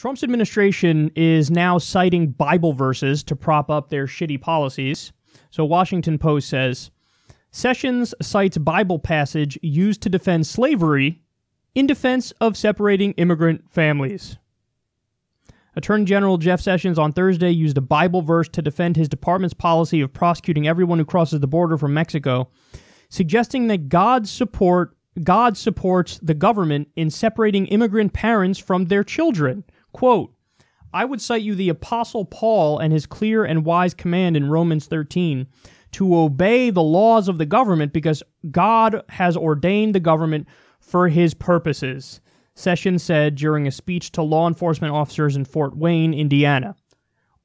Trump's administration is now citing Bible verses to prop up their shitty policies. So Washington Post says, Sessions cites Bible passage used to defend slavery in defense of separating immigrant families. Attorney General Jeff Sessions on Thursday used a Bible verse to defend his department's policy of prosecuting everyone who crosses the border from Mexico, suggesting that God supports the government in separating immigrant parents from their children. Quote, I would cite you the Apostle Paul and his clear and wise command in Romans 13 to obey the laws of the government because God has ordained the government for his purposes, Sessions said during a speech to law enforcement officers in Fort Wayne, Indiana.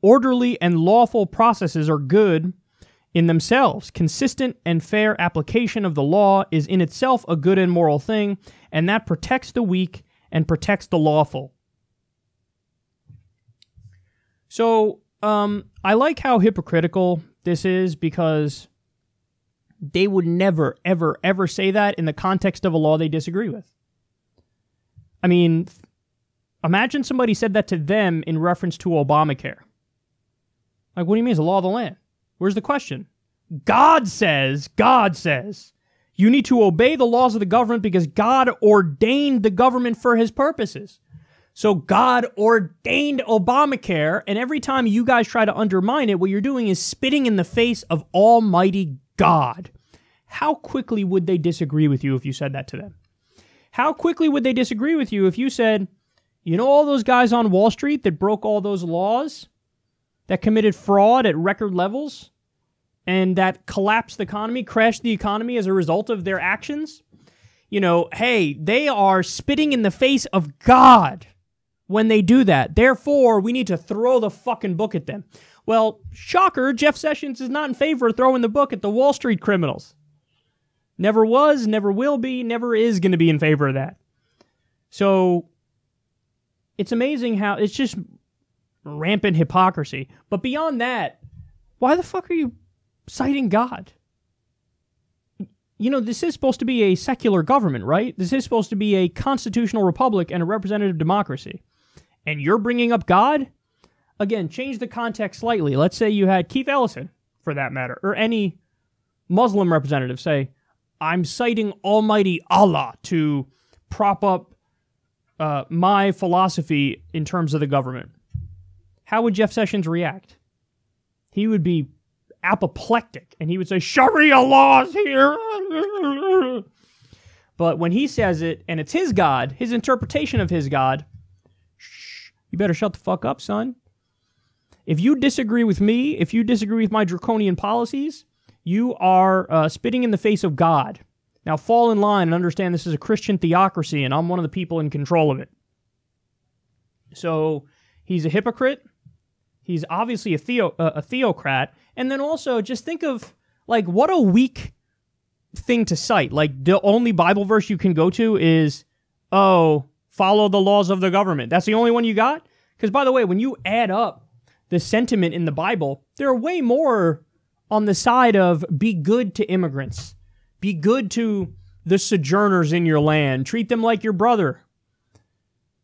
Orderly and lawful processes are good in themselves. Consistent and fair application of the law is in itself a good and moral thing, and that protects the weak and protects the lawful. So, I like how hypocritical this is because they would never, ever, ever say that in the context of a law they disagree with. I mean, imagine somebody said that to them in reference to Obamacare. Like, what do you mean it's the law of the land? Where's the question? God says, you need to obey the laws of the government because God ordained the government for his purposes. So God ordained Obamacare, and every time you guys try to undermine it, what you're doing is spitting in the face of Almighty God. How quickly would they disagree with you if you said that to them? How quickly would they disagree with you if you said, you know all those guys on Wall Street that broke all those laws, that committed fraud at record levels, and that collapsed the economy, crashed the economy as a result of their actions? You know, hey, they are spitting in the face of God when they do that. Therefore, we need to throw the fucking book at them. Well, shocker, Jeff Sessions is not in favor of throwing the book at the Wall Street criminals. Never was, never will be, never is going to be in favor of that. So, it's amazing how it's just rampant hypocrisy. But beyond that, why the fuck are you citing God? You know, this is supposed to be a secular government, right? This is supposed to be a constitutional republic and a representative democracy. And you're bringing up God? Again, change the context slightly. Let's say you had Keith Ellison, for that matter, or any Muslim representative say, I'm citing Almighty Allah to prop up my philosophy in terms of the government. How would Jeff Sessions react? He would be apoplectic, and he would say, Sharia laws here. But when he says it, and it's his God, his interpretation of his God, shh, you better shut the fuck up, son. If you disagree with me, if you disagree with my draconian policies, you are spitting in the face of God. Now fall in line and understand this is a Christian theocracy, and I'm one of the people in control of it. So he's a hypocrite. He's obviously a theocrat. And then also, just think of, like, what a weak thing to cite. Like, the only Bible verse you can go to is, oh, follow the laws of the government. That's the only one you got? Because, by the way, when you add up the sentiment in the Bible, there are way more on the side of be good to immigrants. Be good to the sojourners in your land. Treat them like your brother.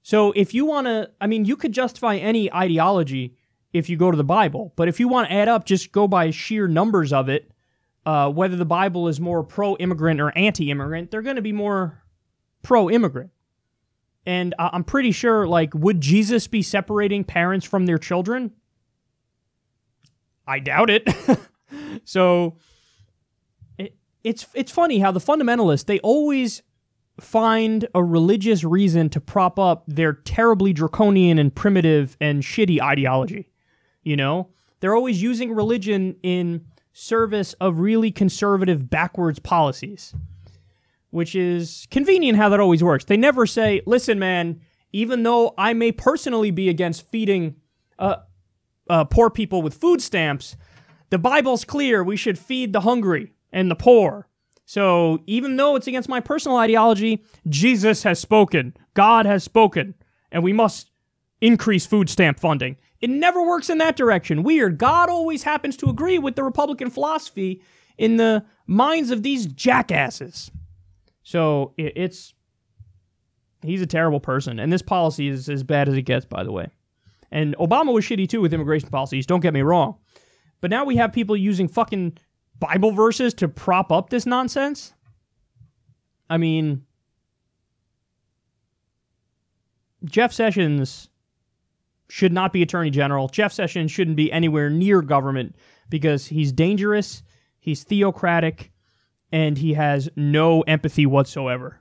So if you want to, I mean, you could justify any ideology if you go to the Bible. But if you want to add up, just go by sheer numbers of it, whether the Bible is more pro-immigrant or anti-immigrant, they're going to be more pro-immigrant. And I'm pretty sure, like, would Jesus be separating parents from their children? I doubt it. So it's funny how the fundamentalists, they always find a religious reason to prop up their terribly draconian and primitive and shitty ideology. You know, they're always using religion in service of really conservative backwards policies, which is convenient how that always works. They never say, listen, man, even though I may personally be against feeding poor people with food stamps, the Bible's clear. We should feed the hungry and the poor. So even though it's against my personal ideology, Jesus has spoken. God has spoken. And we must increase food stamp funding. It never works in that direction. Weird. God always happens to agree with the Republican philosophy in the minds of these jackasses. So it's He's a terrible person. And this policy is as bad as it gets, by the way. And Obama was shitty, too, with immigration policies. Don't get me wrong. But now we have people using fucking Bible verses to prop up this nonsense. I mean, Jeff Sessions should not be Attorney General. Jeff Sessions shouldn't be anywhere near government because he's dangerous, he's theocratic, and he has no empathy whatsoever.